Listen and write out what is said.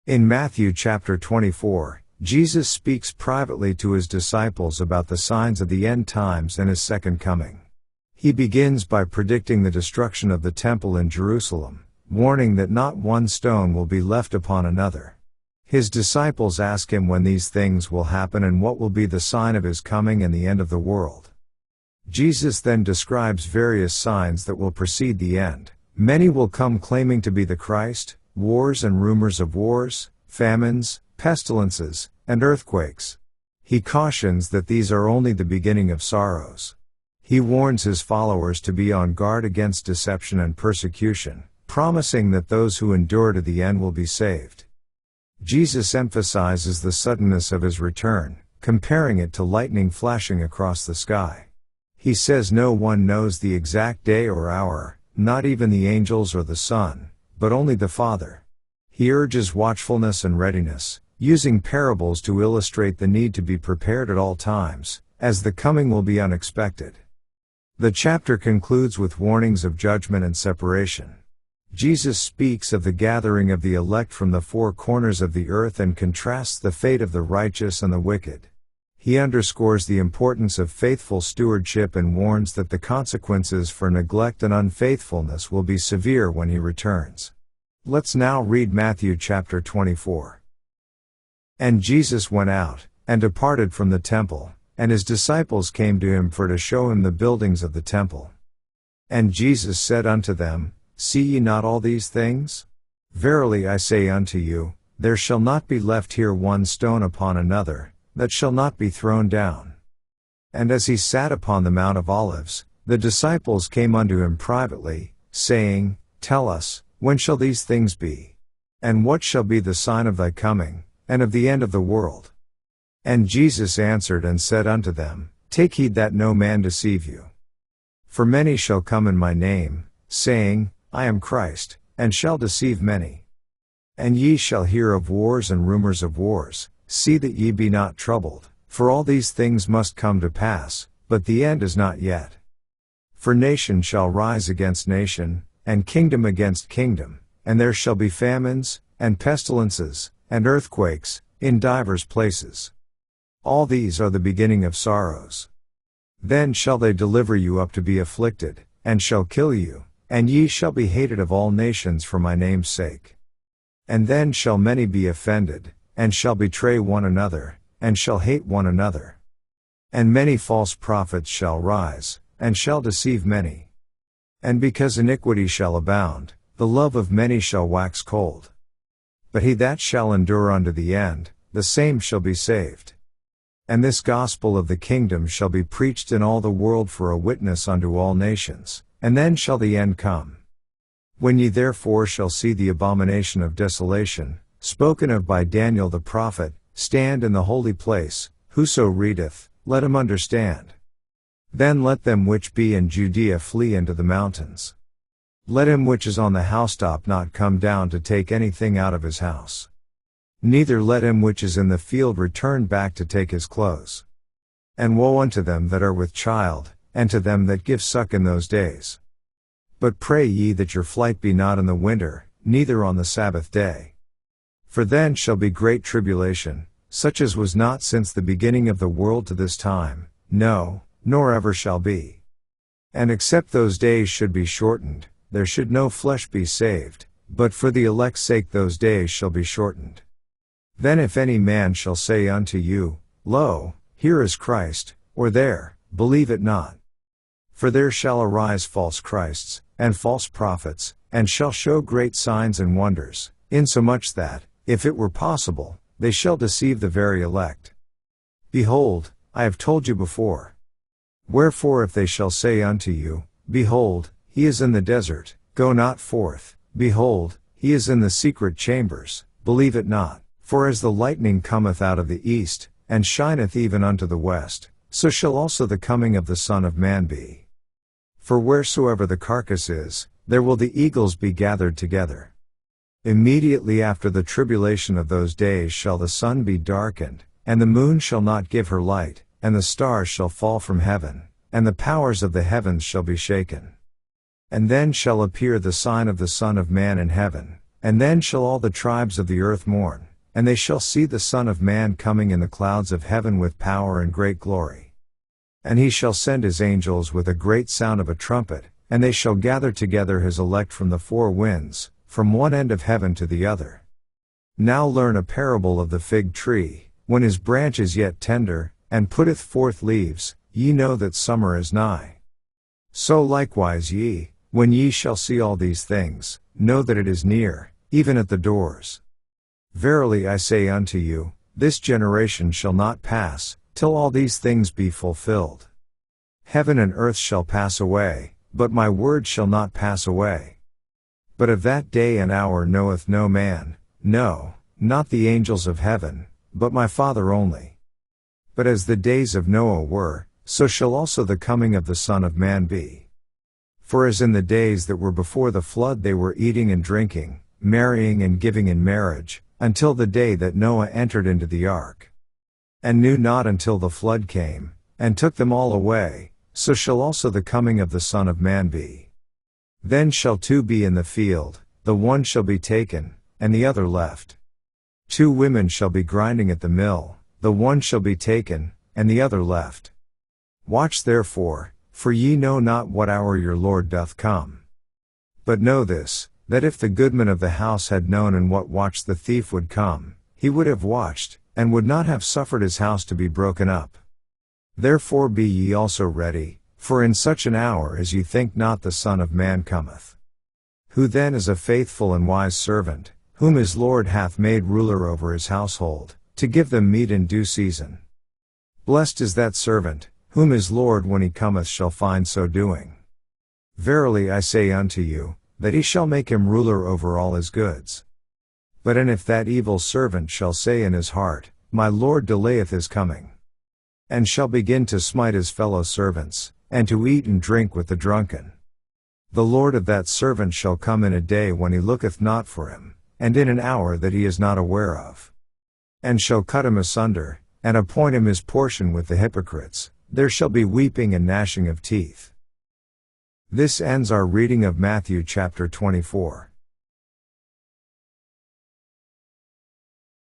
In Matthew chapter 24, Jesus speaks privately to his disciples about the signs of the end times and his second coming. He begins by predicting the destruction of the temple in Jerusalem, warning that not one stone will be left upon another. His disciples ask him when these things will happen and what will be the sign of his coming and the end of the world. Jesus then describes various signs that will precede the end. Many will come claiming to be the Christ, wars and rumors of wars, famines, pestilences, and earthquakes. He cautions that these are only the beginning of sorrows. He warns his followers to be on guard against deception and persecution, promising that those who endure to the end will be saved. Jesus emphasizes the suddenness of his return, comparing it to lightning flashing across the sky. He says no one knows the exact day or hour, not even the angels or the Son, but only the Father. He urges watchfulness and readiness, using parables to illustrate the need to be prepared at all times, as the coming will be unexpected. The chapter concludes with warnings of judgment and separation. Jesus speaks of the gathering of the elect from the four corners of the earth and contrasts the fate of the righteous and the wicked. He underscores the importance of faithful stewardship and warns that the consequences for neglect and unfaithfulness will be severe when he returns. Let's now read Matthew chapter 24. And Jesus went out, and departed from the temple, and his disciples came to him to show him the buildings of the temple. And Jesus said unto them, See ye not all these things? Verily I say unto you, there shall not be left here one stone upon another, that shall not be thrown down. And as he sat upon the Mount of Olives, the disciples came unto him privately, saying, Tell us, when shall these things be? And what shall be the sign of thy coming, and of the end of the world? And Jesus answered and said unto them, Take heed that no man deceive you. For many shall come in my name, saying, I am Christ, and shall deceive many. And ye shall hear of wars and rumors of wars. See that ye be not troubled, for all these things must come to pass, but the end is not yet. For nation shall rise against nation, and kingdom against kingdom, and there shall be famines, and pestilences, and earthquakes, in divers places. All these are the beginning of sorrows. Then shall they deliver you up to be afflicted, and shall kill you, and ye shall be hated of all nations for my name's sake. And then shall many be offended, and shall betray one another, and shall hate one another. And many false prophets shall rise, and shall deceive many. And because iniquity shall abound, the love of many shall wax cold. But he that shall endure unto the end, the same shall be saved. And this gospel of the kingdom shall be preached in all the world for a witness unto all nations, and then shall the end come. When ye therefore shall see the abomination of desolation, spoken of by Daniel the prophet, stand in the holy place, whoso readeth, let him understand. Then let them which be in Judea flee into the mountains. Let him which is on the housetop not come down to take anything out of his house. Neither let him which is in the field return back to take his clothes. And woe unto them that are with child, and to them that give suck in those days. But pray ye that your flight be not in the winter, neither on the Sabbath day. For then shall be great tribulation, such as was not since the beginning of the world to this time, no, nor ever shall be. And except those days should be shortened, there should no flesh be saved, but for the elect's sake those days shall be shortened. Then if any man shall say unto you, Lo, here is Christ, or there, believe it not. For there shall arise false Christs, and false prophets, and shall show great signs and wonders, insomuch that, if it were possible, they shall deceive the very elect. Behold, I have told you before. Wherefore if they shall say unto you, Behold, he is in the desert, go not forth, behold, he is in the secret chambers, believe it not. For as the lightning cometh out of the east, and shineth even unto the west, so shall also the coming of the Son of Man be. For wheresoever the carcass is, there will the eagles be gathered together. Immediately after the tribulation of those days shall the sun be darkened, and the moon shall not give her light, and the stars shall fall from heaven, and the powers of the heavens shall be shaken. And then shall appear the sign of the Son of Man in heaven, And then shall all the tribes of the earth mourn, and they shall see the Son of Man coming in the clouds of heaven with power and great glory. And he shall send his angels with a great sound of a trumpet, and they shall gather together his elect from the four winds, from one end of heaven to the other. Now learn a parable of the fig tree. When his branch is yet tender, and putteth forth leaves, ye know that summer is nigh. So likewise ye, when ye shall see all these things, know that it is near, even at the doors. Verily I say unto you, this generation shall not pass, till all these things be fulfilled. Heaven and earth shall pass away, but my word shall not pass away. But of that day and hour knoweth no man, no, not the angels of heaven, but my Father only. But as the days of Noah were, so shall also the coming of the Son of Man be. For as in the days that were before the flood they were eating and drinking, marrying and giving in marriage, until the day that Noah entered into the ark. And knew not until the flood came, and took them all away, so shall also the coming of the Son of Man be. Then shall two be in the field, the one shall be taken, and the other left. Two women shall be grinding at the mill, the one shall be taken, and the other left. Watch therefore, for ye know not what hour your Lord doth come. But know this, that if the goodman of the house had known in what watch the thief would come, he would have watched, and would not have suffered his house to be broken up. Therefore be ye also ready, for in such an hour as ye think not the Son of Man cometh. Who then is a faithful and wise servant, whom his Lord hath made ruler over his household, to give them meat in due season? Blessed is that servant, whom his Lord when he cometh shall find so doing. Verily I say unto you, that he shall make him ruler over all his goods. But and if that evil servant shall say in his heart, my Lord delayeth his coming, and shall begin to smite his fellow servants, and to eat and drink with the drunken, the Lord of that servant shall come in a day when he looketh not for him, and in an hour that he is not aware of, and shall cut him asunder, and appoint him his portion with the hypocrites. There shall be weeping and gnashing of teeth. This ends our reading of Matthew chapter 24.